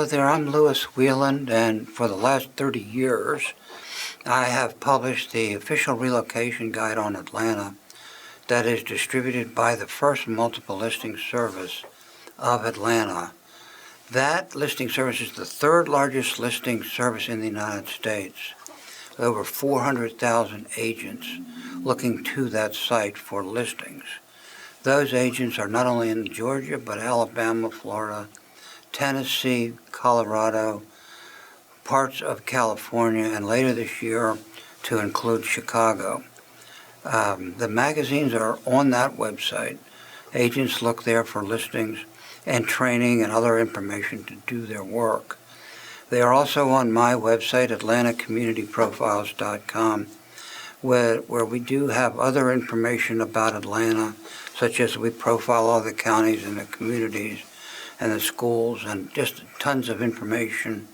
there, I'm Lewis Wieland, and for the last 30 years, I have published the official relocation guide on Atlanta that is distributed by the first multiple listing service of Atlanta. That listing service is the third largest listing service in the United States. Over 400,000 agents looking to that site for listings. Those agents are not only in Georgia, but Alabama, Florida, Tennessee, Colorado, parts of California, and later this year to include Chicago. The magazines are on that website. Agents look there for listings and training and other information to do their work. They are also on my website, atlantacommunityprofiles.com, where we do have other information about Atlanta, such as we profile all the counties and the communities and the schools, and just tons of information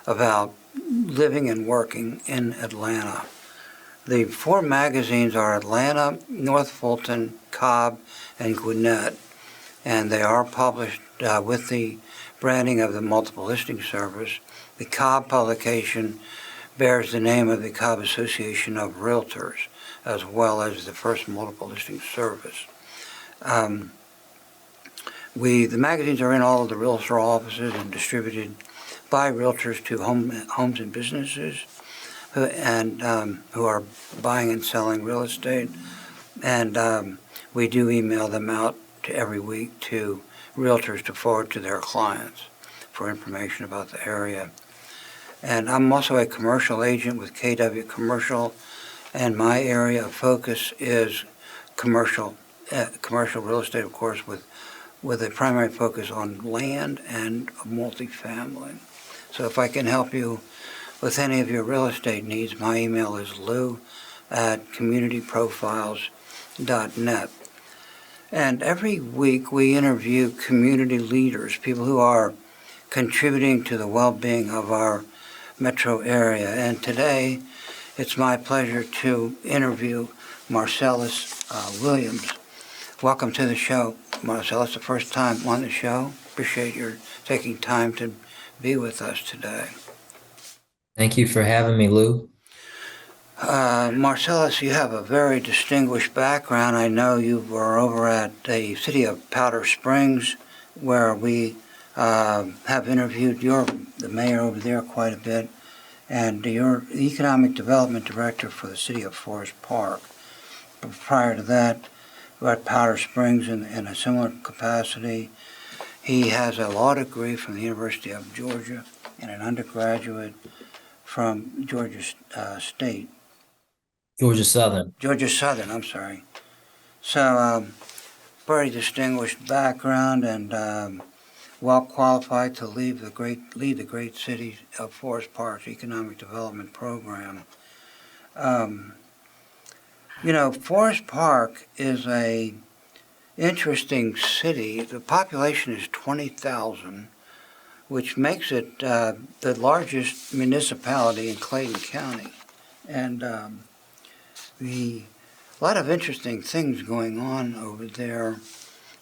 about living and working in Atlanta. The four magazines are Atlanta, North Fulton, Cobb, and Gwinnett, and they are published with the branding of the multiple listing service. The Cobb publication bears the name of the Cobb Association of Realtors, as well as the first multiple listing service. The magazines are in all of the realtor offices and distributed by realtors to homes and businesses who are buying and selling real estate. And we do email them out to every week to realtors to forward to their clients for information about the area. And I'm also a commercial agent with KW Commercial, and my area of focus is commercial real estate, of course, with a primary focus on land and multifamily. So if I can help you with any of your real estate needs, my email is lou@communityprofiles.net. And every week we interview community leaders, people who are contributing to the well-being of our metro area. And today it's my pleasure to interview Marsellas Williams. Welcome to the show, Marsellas. The first time on the show. Appreciate your taking time to be with us today. Thank you for having me, Lou. Marsellas, you have a very distinguished background. I know you were over at the city of Powder Springs, where we have interviewed the mayor over there quite a bit, and you're the economic development director for the city of Forest Park. But prior to that, you were at Powder Springs in a similar capacity. He has a law degree from the University of Georgia and an undergraduate from Georgia State. Georgia Southern. Georgia Southern, I'm sorry. So, very distinguished background and well qualified to lead the great city of Forest Park's economic development program. Forest Park is a interesting city. The population is 20,000, which makes it the largest municipality in Clayton County. And a lot of interesting things going on over there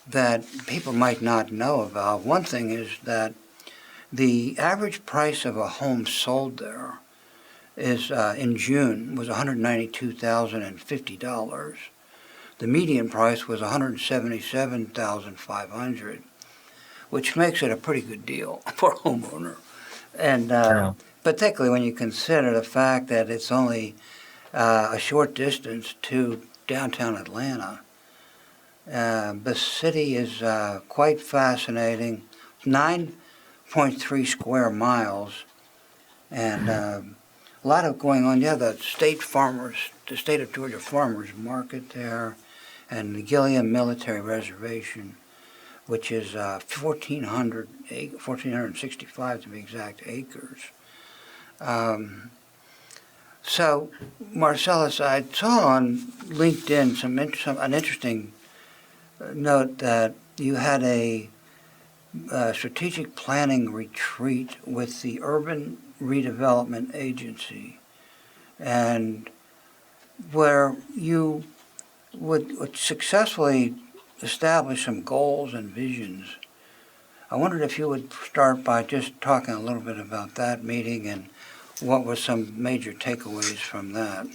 that people might not know about. One thing is that the average price of a home sold there is in June was $192,050. The median price was $177,500, which makes it a pretty good deal for a homeowner. And particularly when you consider the fact that it's only a short distance to downtown Atlanta. The city is quite fascinating, 9.3 square miles, and a lot of going on. Yeah, the state of Georgia Farmers Market there, and the Gilliam Military Reservation, which is 1,465 to be exact acres. So, Marsellas, I saw on LinkedIn an interesting note that you had a strategic planning retreat with the Urban Redevelopment Agency, and where you would successfully establish some goals and visions I wondered if you would start by just talking a little bit about that meeting and what were some major takeaways from that.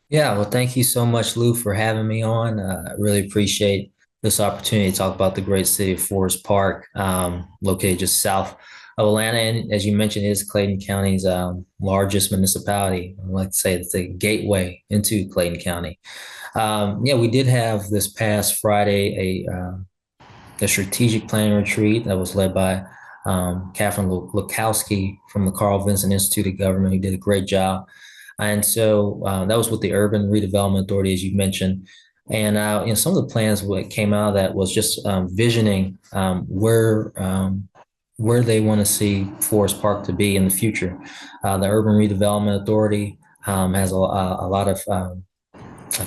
Yeah, well, thank you so much, Lou, for having me on. I really appreciate this opportunity to talk about the great city of Forest Park, located just south of Atlanta. And as you mentioned, it is Clayton County's largest municipality. I like to say it's the gateway into Clayton County. Yeah, we did have this past Friday a strategic planning retreat that was led by Catherine Lukowski from the Carl Vinson Institute of Government, who did a great job. And so that was with the Urban Redevelopment Authority, as you mentioned. And some of the plans what came out of that was just visioning where they want to see Forest Park to be in the future. The Urban Redevelopment Authority has a lot of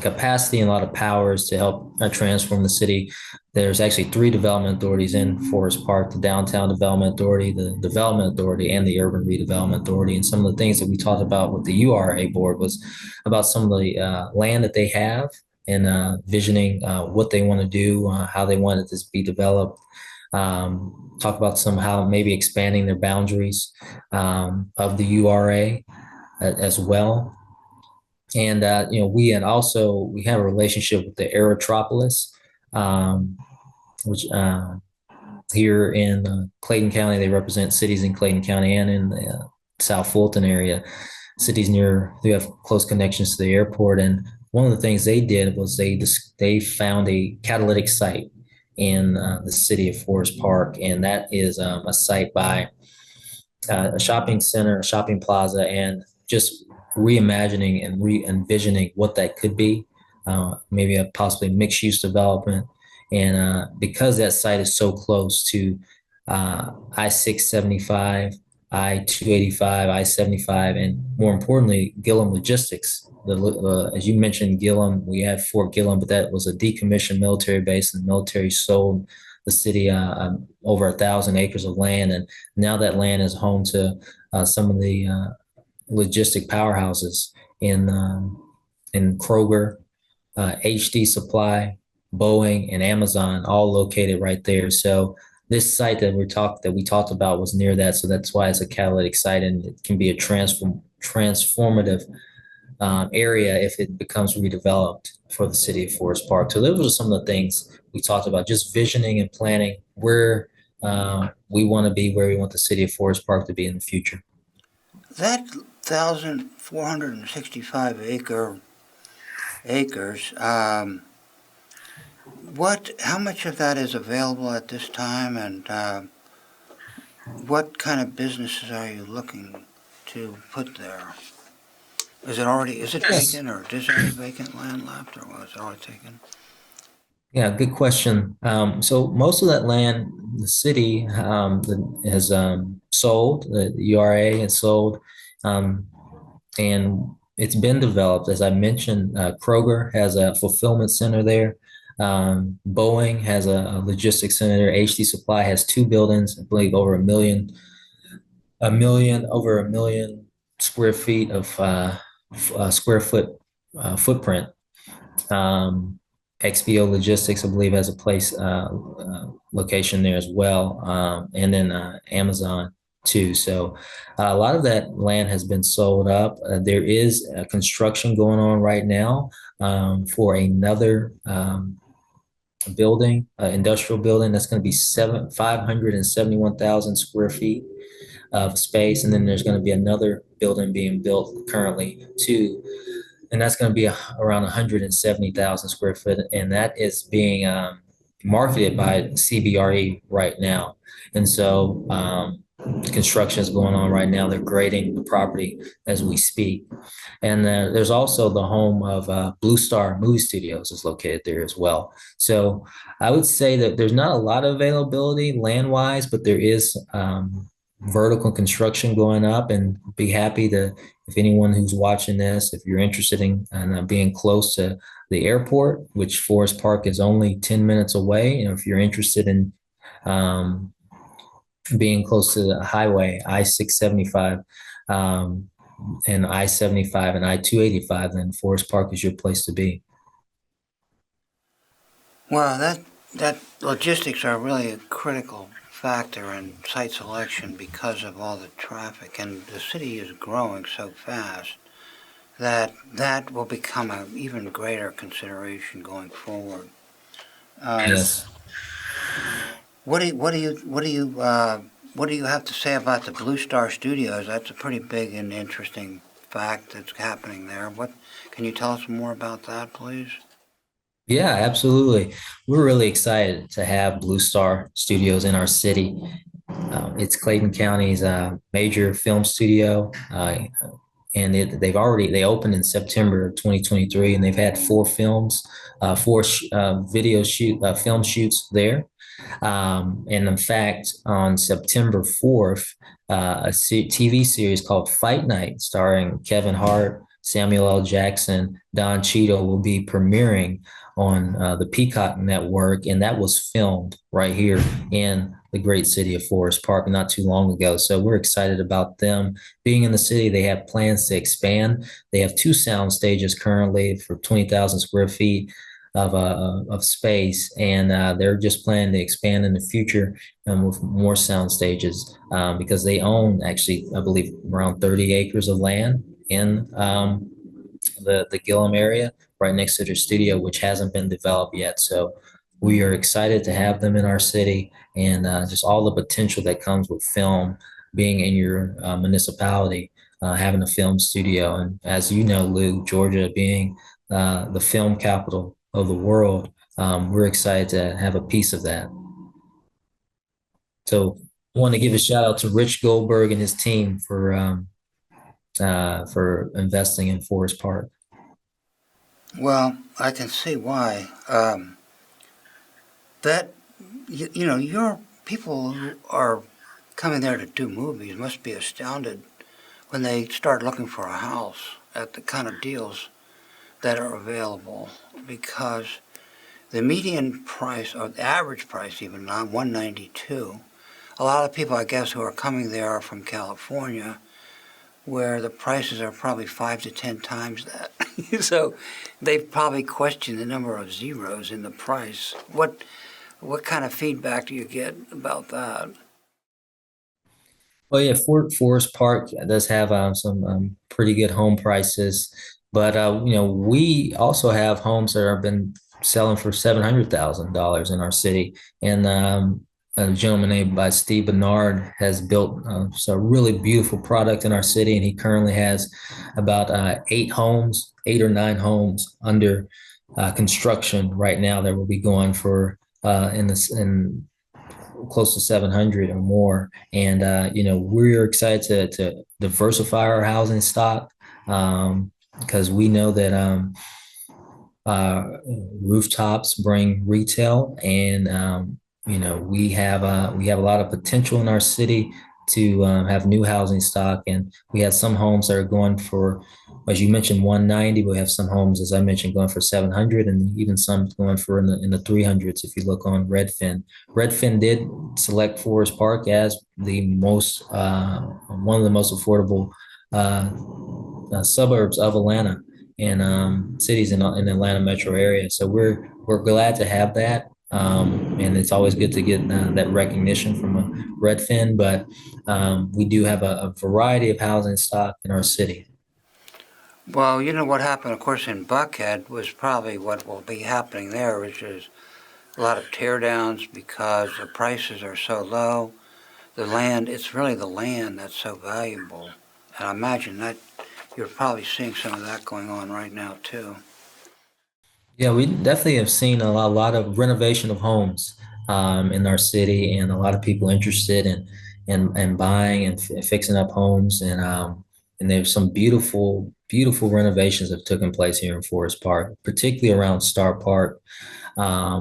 capacity and a lot of powers to help transform the city. There's actually three development authorities in Forest Park: the Downtown Development Authority, the Development Authority, and the Urban Redevelopment Authority. And some of the things that we talked about with the URA board was about some of the land that they have and visioning what they want to do, how they want it to be developed. Talk about somehow maybe expanding their boundaries of the URA as well. And we have a relationship with the Aerotropolis, which here in Clayton County, they represent cities in Clayton County and in the South Fulton area. Cities near who have close connections to the airport. And one of the things they did was they found a catalytic site in the city of Forest Park, and that is a site by a shopping center, a shopping plaza, and just reimagining and re-envisioning what that could be, maybe a possibly mixed-use development. And because that site is so close to I-675, I-285, I-75, and more importantly, Gillum Logistics. As you mentioned, Gillum, we had Fort Gillum, but that was a decommissioned military base, and the military sold the city over 1,000 acres of land, and now that land is home to some of the logistic powerhouses in Kroger, HD Supply, Boeing, and Amazon, all located right there. So this site that we talked about was near that, so that's why it's a catalytic site, and it can be a transformative area if it becomes redeveloped for the city of Forest Park. So those are some of the things we talked about, just visioning and planning where we want to be, where we want the city of Forest Park to be in the future. That 1,465 acres, how much of that is available at this time, and what kind of businesses are you looking to put there? Is it Yes. vacant, or is there any vacant land left, or was it already taken? Yeah, good question. So most of that land, the city has sold, the URA has sold, and it's been developed. As I mentioned, Kroger has a fulfillment center there. Boeing has a logistics center there. HD Supply has two buildings, I believe over over a million square feet of square foot footprint. XBO Logistics, I believe, has a place location there as well, and then Amazon too. So a lot of that land has been sold up. There is construction going on right now for another building, industrial building that's going to be 571,000 square feet of space, and then there's going to be another building being built currently too, and that's going to be around 170,000 square foot, and that is being marketed by CBRE right now. And so construction is going on right now. They're grading the property as we speak. And there's also the home of Blue Star Movie Studios is located there as well. So I would say that there's not a lot of availability land-wise, but there is vertical construction going up, and be happy to, if anyone who's watching this, if you're interested in being close to the airport, which Forest Park is only 10 minutes away, if you're interested in being close to the highway, I-675 and I-75 and I-285, then Forest Park is your place to be. Well, that logistics are really a critical factor in site selection because of all the traffic, and the city is growing so fast that that will become an even greater consideration going forward. Um, Yes. what do you have to say about the Blue Star Studios? That's a pretty big and interesting fact that's happening there. What can you tell us more about that, please? Yeah, absolutely. We're really excited to have Blue Star Studios in our city. It's Clayton County's major film studio, and they opened in September of 2023, and they've had four films, film shoots there. And in fact, on September 4th, TV series called Fight Night, starring Kevin Hart, Samuel L. Jackson, Don Cheadle, will be premiering on the Peacock Network. And that was filmed right here in the great city of Forest Park not too long ago. So we're excited about them being in the city. They have plans to expand. They have two sound stages currently for 20,000 square feet of space, and they're just planning to expand in the future with more sound stages because they own actually, I believe, around 30 acres of land in the Gillum area, right next to their studio, which hasn't been developed yet. So we are excited to have them in our city, and just all the potential that comes with film being in your municipality, having a film studio, and as you know, Lou, Georgia being the film capital of the world, we're excited to have a piece of that. So I want to give a shout out to Rich Goldberg and his team for investing in Forest Park. Well, I can see why. That your people who are coming there to do movies must be astounded when they start looking for a house at the kind of deals that are available because the median price or the average price even now 192. A lot of people I guess who are coming there are from California where the prices are probably 5 to 10 times that. So they've probably questioned the number of zeros in the price. What kind of feedback do you get about that? Well, yeah, Forest Park does have some pretty good home prices, but we also have homes that have been selling for $700,000 in our city, and a gentleman named by Steve Bernard has built a really beautiful product in our city, and he currently has about eight or nine homes under construction right now that will be going for in close to 700 or more. And, we're excited to diversify our housing stock because we know that uh, rooftops bring retail, and we have a lot of potential in our city to have new housing stock, and we have some homes that are going for, as you mentioned, 190. We have some homes, as I mentioned, going for 700, and even some going for in the 300s. If you look on Redfin did select Forest Park as the most one of the most affordable uh, suburbs of Atlanta and cities in the Atlanta metro area. So we're glad to have that. And it's always good to get that recognition from a Redfin, but we do have a variety of housing stock in our city. Well, you know what happened, of course, in Buckhead was probably what will be happening there, which is a lot of tear downs because the prices are so low. The land, it's really the land that's so valuable. And I imagine that you're probably seeing some of that going on right now, too. Yeah, we definitely have seen a lot of renovation of homes in our city, and a lot of people interested in buying and fixing up homes, and there's some beautiful renovations that have taken place here in Forest Park, particularly around Star Park,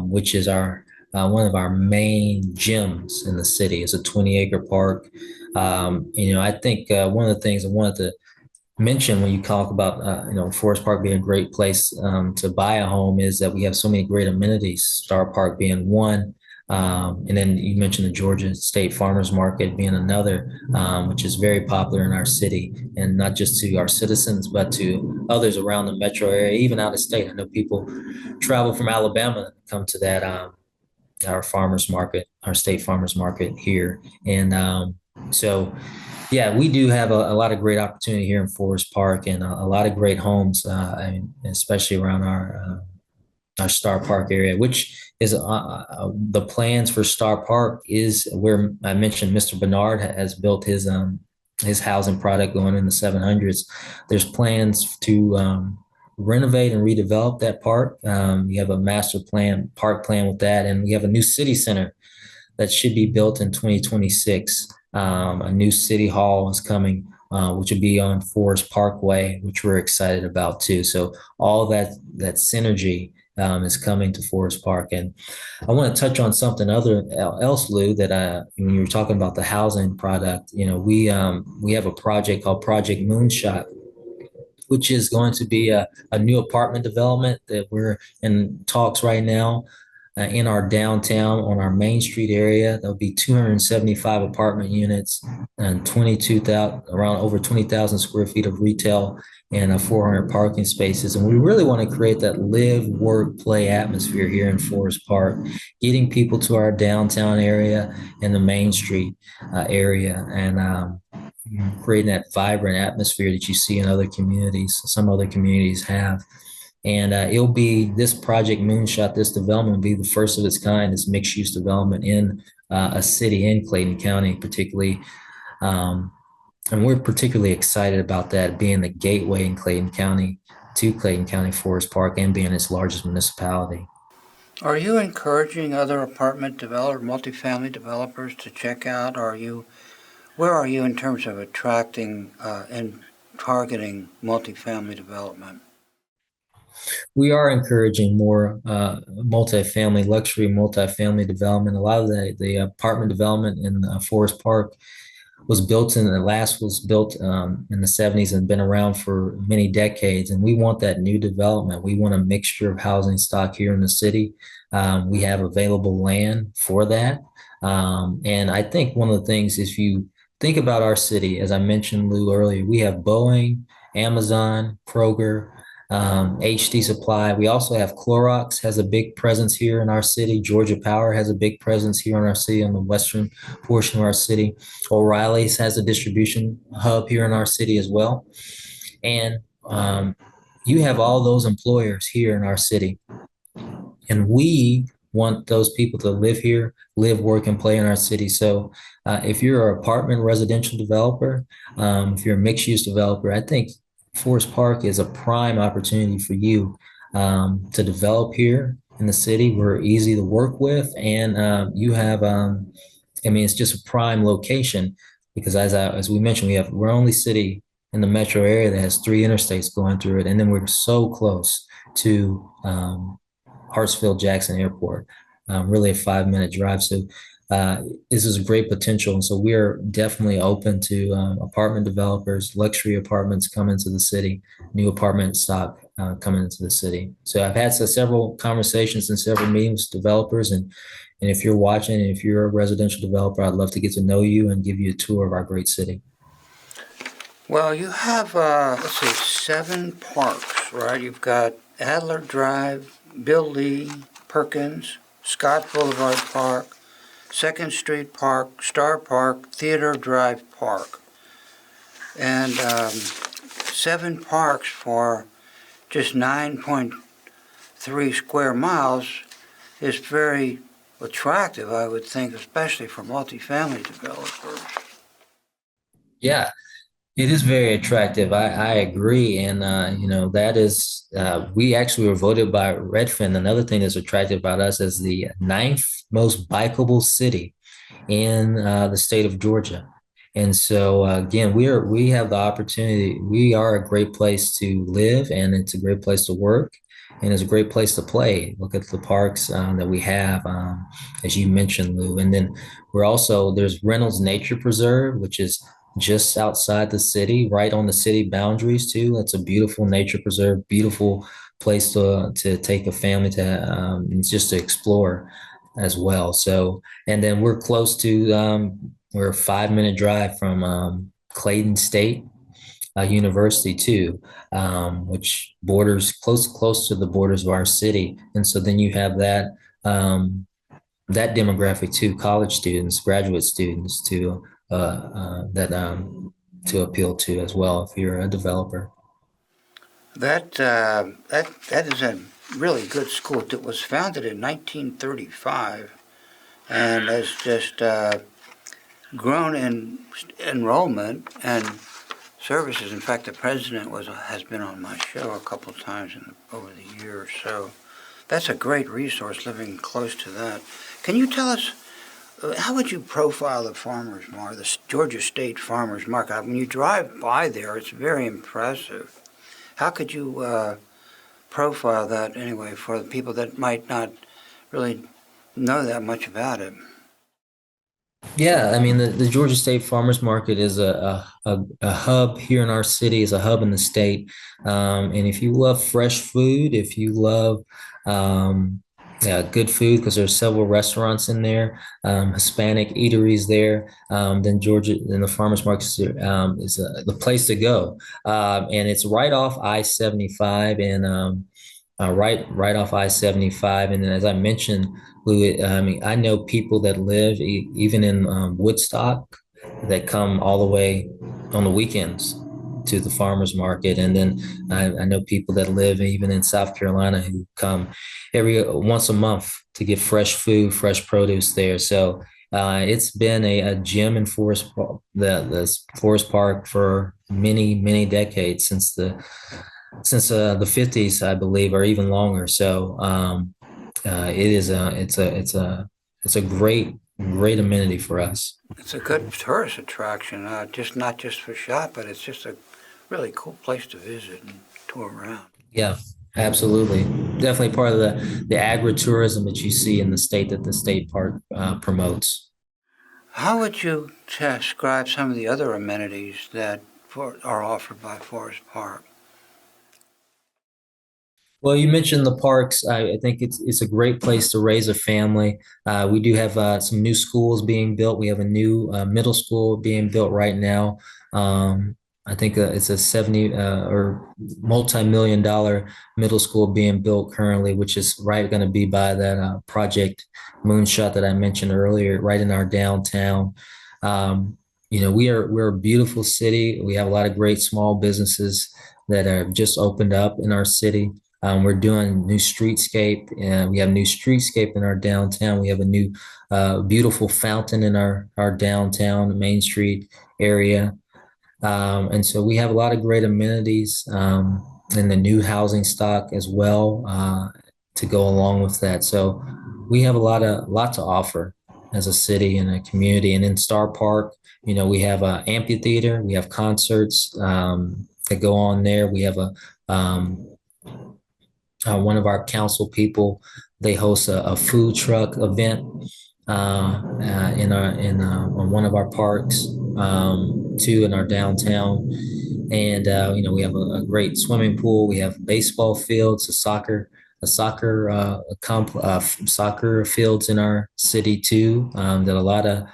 which is our one of our main gems in the city. It's a 20-acre park. I think one of the things I wanted to mention when you talk about Forest Park being a great place to buy a home is that we have so many great amenities. Star Park being one, and then you mentioned the Georgia State Farmers Market being another, which is very popular in our city, and not just to our citizens but to others around the metro area, even out of state. I know people travel from Alabama to come to that. our farmers market, our state farmers market here. And so, yeah, we do have a lot of great opportunity here in Forest Park and a lot of great homes, and especially around our Star Park area, which is the plans for Star Park is where I mentioned Mr. Bernard has built his housing product going in the 700s. There's plans to renovate and redevelop that park. You have a master plan, park plan with that, and we have a new city center that should be built in 2026. A new city hall is coming, which will be on Forest Parkway, which we're excited about too. So all that synergy is coming to Forest Park. And I want to touch on something else, Lou, that when you were talking about the housing product, we have a project called Project Moonshot, which is going to be a new apartment development that we're in talks right now in our downtown on our Main Street area. There'll be 275 apartment units and 22,000, around over 20,000 square feet of retail and 400 parking spaces. And we really want to create that live, work, play atmosphere here in Forest Park, getting people to our downtown area and the Main Street area. And creating that vibrant atmosphere that you see in other communities, some other communities have. And it'll be this Project Moonshot, this development will be the first of its kind, this mixed use development in a city in Clayton County, particularly. And we're particularly excited about that being the gateway in Clayton County to Clayton County Forest Park and being its largest municipality. Are you encouraging other apartment developers, multifamily developers to check out? Where are you in terms of attracting and targeting multifamily development? We are encouraging more multifamily, luxury multifamily development. A lot of the apartment development in Forest Park was built in the 70s and been around for many decades. And we want that new development. We want a mixture of housing stock here in the city. We have available land for that. And I think one of the things, if you think about our city, as I mentioned, Lou, earlier, we have Boeing, Amazon, Kroger, HD Supply. We also have Clorox has a big presence here in our city. Georgia Power has a big presence here in our city on the western portion of our city. O'Reilly's has a distribution hub here in our city as well. And you have all those employers here in our city. And we want those people to live here, live, work, and play in our city. So if you're an apartment residential developer, if you're a mixed use developer, I think Forest Park is a prime opportunity for you to develop here in the city. We're easy to work with, and you have, I mean, it's just a prime location because as we mentioned, we're only city in the metro area that has 3 interstates going through it, and then we're so close to Hartsfield Jackson Airport, really a 5-minute drive. So this is a great potential. And so we're definitely open to apartment developers, luxury apartments coming to the city, new apartment stock coming into the city. So I've had several conversations and several meetings with developers. And if you're watching, and if you're a residential developer, I'd love to get to know you and give you a tour of our great city. Well, you have, let's see, 7 parks, right? You've got Adler Drive, Bill Lee, Perkins, Scott Boulevard Park, 2nd Street Park, Star Park, Theater Drive Park. And 7 parks for just 9.3 square miles is very attractive, I would think, especially for multifamily developers. Yeah, it is very attractive. I agree. And, that is, we actually were voted by Redfin. Another thing that's attractive about us is the 9th most bikeable city in the state of Georgia. And so, again, we have the opportunity. We are a great place to live, and it's a great place to work, and it's a great place to play. Look at the parks that we have, as you mentioned, Lou. And then there's Reynolds Nature Preserve, which is just outside the city, right on the city boundaries too. That's a beautiful nature preserve, beautiful place to take a family to just to explore as well. So, and then we're close to we're a 5-minute drive from Clayton State University too, which borders close to the borders of our city. And so then you have that that demographic too, college students, graduate students that to appeal to as well if you're a developer. That is a really good school. It was founded in 1935 and has just grown in enrollment and services. In fact, the president has been on my show a couple of times over the years. So that's a great resource living close to that. Can you tell us how would you profile the farmers market, the Georgia State Farmers Market? When you drive by there, it's very impressive. How could you profile that anyway for the people that might not really know that much about it? Yeah, I mean the Georgia State Farmers Market is a hub here in our city, is a hub in the state. And if you love fresh food, if you love yeah, good food, because there's several restaurants in there, Hispanic eateries there, then the farmers market is the place to go. And it's right off I-75 and right off I-75. And then, as I mentioned, Louis, I mean, I know people that live even in Woodstock that come all the way on the weekends to the farmers market. And then I know people that live even in South Carolina who come every once a month to get fresh food, fresh produce there. So it's been a gem in the Forest Park for many decades since the 50s, I believe, or even longer. So it is it's a great amenity for us. It's a good tourist attraction, just not just for shop, but it's just a really cool place to visit and tour around. Yeah, absolutely. Definitely part of the agritourism that you see in the state that the state park promotes. How would you describe some of the other amenities that are offered by Forest Park? Well, you mentioned the parks. I think it's a great place to raise a family. We do have some new schools being built. We have a new middle school being built right now. I think it's a 70 or multi-million-dollar middle school being built currently, which is right going to be by that Project Moonshot that I mentioned earlier, right in our downtown. We're a beautiful city. We have a lot of great small businesses that are just opened up in our city. We're doing new streetscape, and we have new streetscape in our downtown. We have a new, beautiful fountain in our downtown Main Street area, and so we have a lot of great amenities in the new housing stock as well to go along with that. So we have a lot to offer as a city and a community. And in Star Park, we have an amphitheater, we have concerts that go on there. We have a one of our council people, they host a food truck event on one of our parks, too, in our downtown. And we have a great swimming pool. We have baseball fields, soccer fields in our city too. That a lot of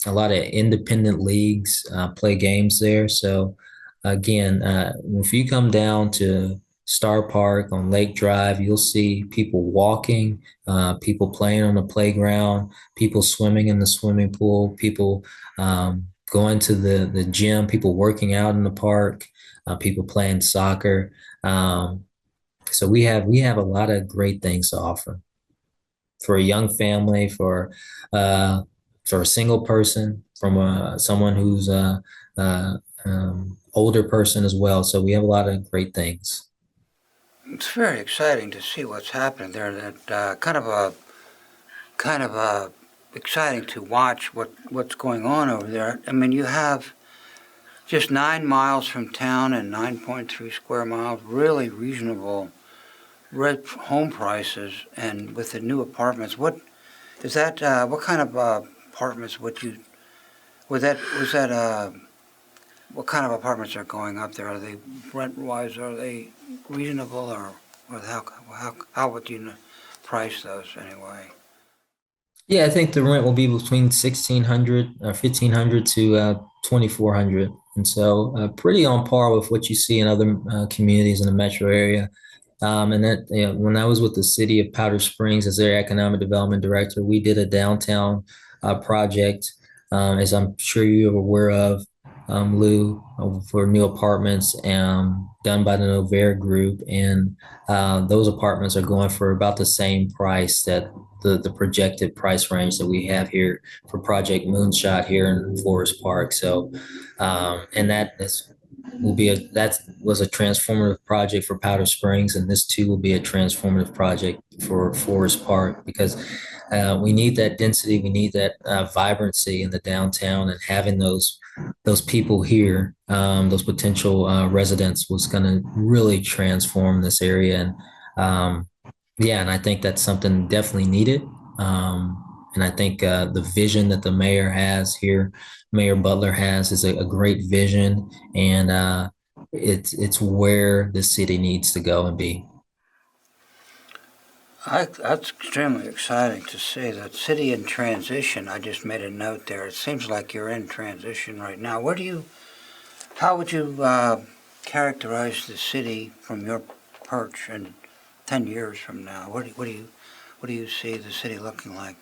a lot of independent leagues play games there. So again, if you come down to Star Park on Lake Drive, you'll see people walking, people playing on the playground, people swimming in the swimming pool, people going to the gym, people working out in the park, people playing soccer. So we have a lot of great things to offer for a young family, for a single person, from someone who's older person as well. So we have a lot of great things. It's very exciting to see what's happening there. That kind of exciting to watch what's going on over there. I mean, you have just 9 miles from town and 9.3 square miles, really reasonable rent home prices, and with the new apartments. What is that? What kind of apartments would you? Was that? What kind of apartments are going up there? Are they rent-wise? Are they reasonable, or how would you price those anyway? Yeah, I think the rent will be between 1,600 or 1,500 to 2,400, and so pretty on par with what you see in other communities in the metro area. And that, when I was with the city of Powder Springs as their economic development director, we did a downtown project, as I'm sure you're aware of, Lou, for new apartments done by the Novair Group. And those apartments are going for about the same price that the projected price range that we have here for Project Moonshot here in Forest Park. So, and that was a transformative project for Powder Springs, and this too will be a transformative project for Forest Park because we need that density, we need that vibrancy in the downtown, and having those people here, those potential residents, was going to really transform this area. And yeah, and I think that's something definitely needed. And I think the vision that the mayor has here, Mayor Butler has, is a great vision, and it's where the city needs to go and be. That's extremely exciting to see. That city in transition, I just made a note there. It seems like you're in transition right now. How would you characterize the city from your perch in 10 years from now? What do you see the city looking like?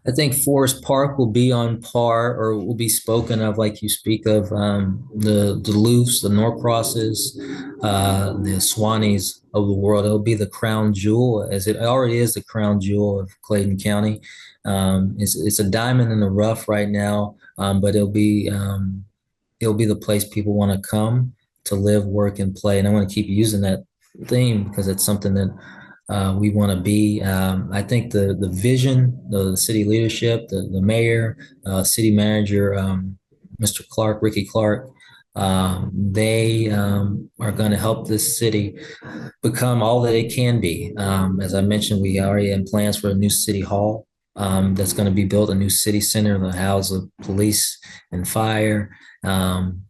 I think Forest Park will be on par, or will be spoken of like you speak of, the Duluths, the Norcrosses, the Swanees of the world. It'll be the crown jewel, as it already is the crown jewel of Clayton County. It's a diamond in the rough right now, but it'll be the place people want to come to live, work, and play. And I want to keep using that theme because it's something that we want to be. I think the vision, the city leadership, the mayor, city manager, Mr. Clark, Ricky Clark, they are going to help this city become all that it can be. As I mentioned, we already have plans for a new city hall that's going to be built, a new city center that house of police and fire, and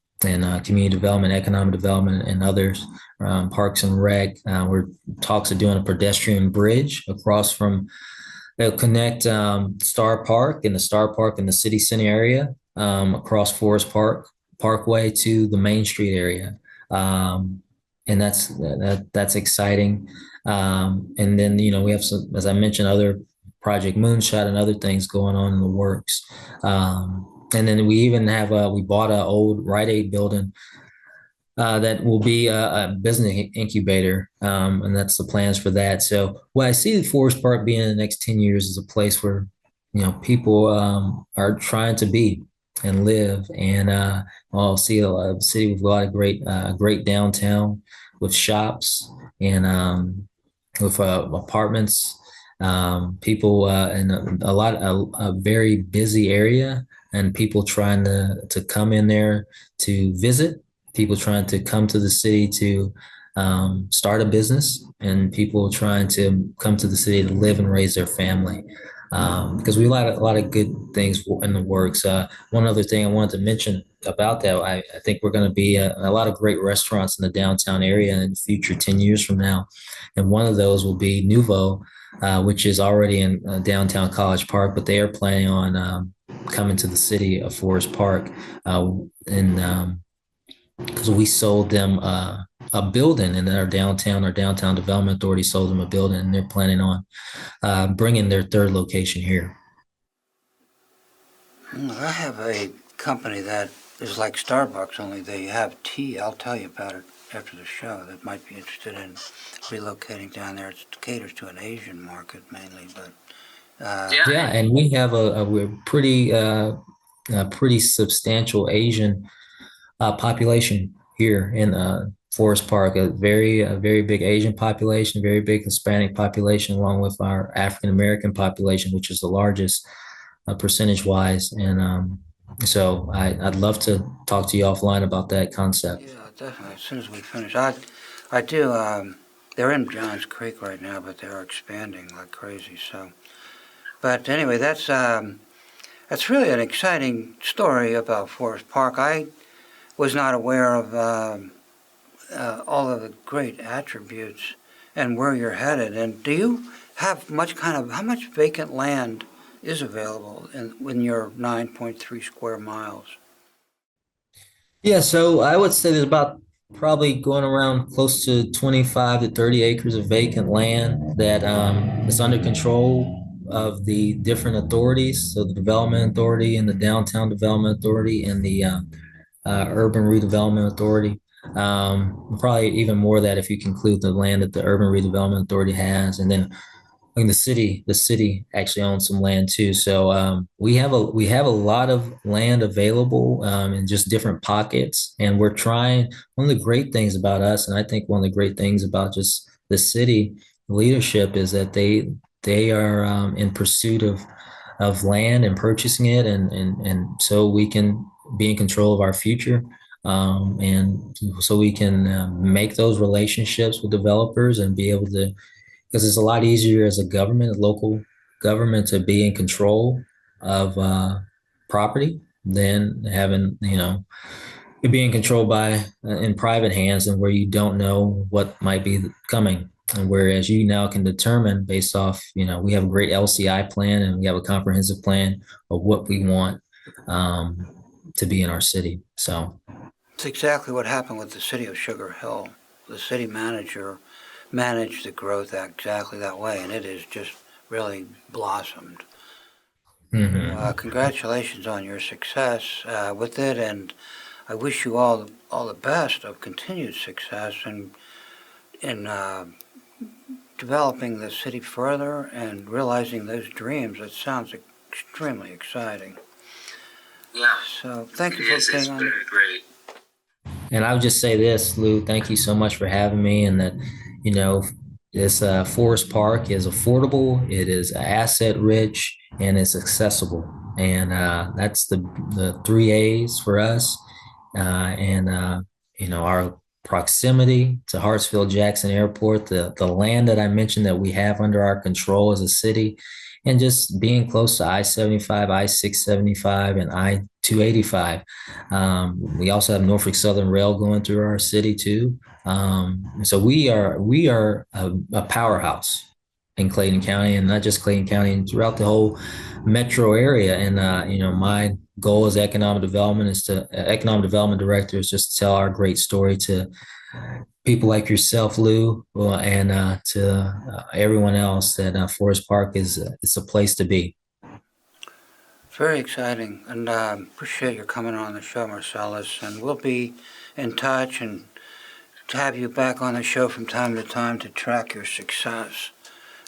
community development, economic development, and others, parks and rec. We're talks of doing a pedestrian bridge across from, it'll connect Star Park and the Star Park in the city center area, across Forest Park Parkway to the Main Street area. And that's exciting. And then, we have some, as I mentioned, other Project Moonshot and other things going on in the works. And then we even have we bought an old Rite Aid building that will be a business incubator, and that's the plans for that. So, what I see Forest Park being in the next 10 years is a place where people are trying to be and live, and I'll see a city with a lot of great downtown with shops and with apartments, people, and a very busy area, and people trying to come in there to visit, people trying to come to the city to start a business, and people trying to come to the city to live and raise their family. Because we have a lot of good things in the works. One other thing I wanted to mention about that, I think we're going to be a lot of great restaurants in the downtown area in the future, 10 years from now. And one of those will be Nouveau, which is already in downtown College Park, but they are planning on coming to the city of Forest Park. And because we sold them a building in our downtown development authority sold them a building, and they're planning on bringing their third location here. I have a company that is like Starbucks, only they have tea. I'll tell you about it after the show. That might be interested in relocating down there. It caters to an Asian market mainly, but Yeah, and we have we're pretty substantial Asian population here in Forest Park. A very big Asian population, very big Hispanic population, along with our African American population, which is the largest percentage wise. And so I'd love to talk to you offline about that concept. yeah, definitely. As soon as we finish, I do. They're in Johns Creek right now, but they're expanding like crazy. So, but anyway, that's really an exciting story about Forest Park. I was not aware of all of the great attributes and where you're headed. And do you have how much vacant land is available in your 9.3 square miles? Yeah, so I would say there's about probably going around close to 25 to 30 acres of vacant land that is under control of the different authorities. So the Development Authority and the Downtown Development Authority and the Urban Redevelopment Authority. Probably even more of that if you conclude the land that the Urban Redevelopment Authority has, and then I mean, the city actually owns some land too. So we have a lot of land available in just different pockets, and we're trying. One of the great things about us, and I think one of the great things about just the city leadership, is that they are in pursuit of land and purchasing it, and so we can be in control of our future. And so we can make those relationships with developers and be able to, because it's a lot easier as a government, a local government, to be in control of property than having, it being controlled by in private hands, and where you don't know what might be coming. And whereas you now can determine based off, we have a great LCI plan and we have a comprehensive plan of what we want to be in our city. So, It's exactly what happened with the city of Sugar Hill. The city manager managed the growth exactly that way, and it has just really blossomed. mhm. Congratulations on your success with it, and I wish you all the best of continued success in developing the city further and realizing those dreams. It sounds extremely exciting. Yeah, So thank you it for is. It's being on. very great. And I would just say this, Lou, thank you so much for having me. And that, you know, this Forest Park is affordable, it is asset rich, and it's accessible. And that's the three A's for us. Our proximity to Hartsfield Jackson Airport, the land that I mentioned that we have under our control as a city, and just being close to I-75, I-675, and I-285. We also have Norfolk Southern Rail going through our city too. So we are a powerhouse in Clayton County, and not just Clayton County, and throughout the whole metro area. And my goal as economic development director is just to tell our great story to people like yourself, Lou, and to everyone else that Forest Park is it's a place to be. Very exciting, and appreciate your coming on the show, Marsellas. And we'll be in touch and to have you back on the show from time to time to track your success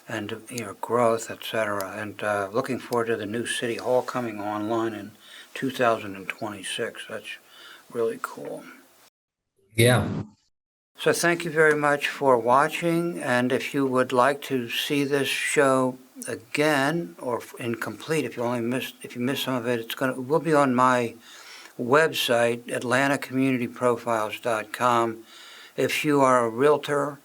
and your growth, etc. And looking forward to the new city hall coming online in 2026. That's really cool. Yeah. So thank you very much for watching, and if you would like to see this show again or incomplete, if you missed some of it, it will be on my website, atlantacommunityprofiles.com. If you are a realtor,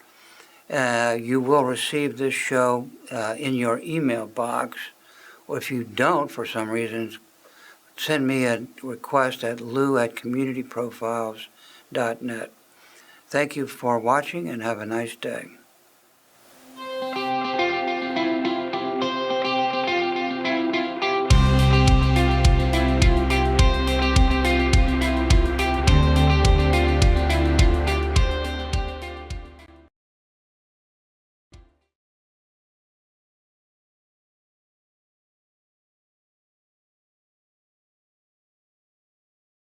you will receive this show in your email box, or if you don't for some reason, send me a request at lou@communityprofiles.net. Thank you for watching and have a nice day.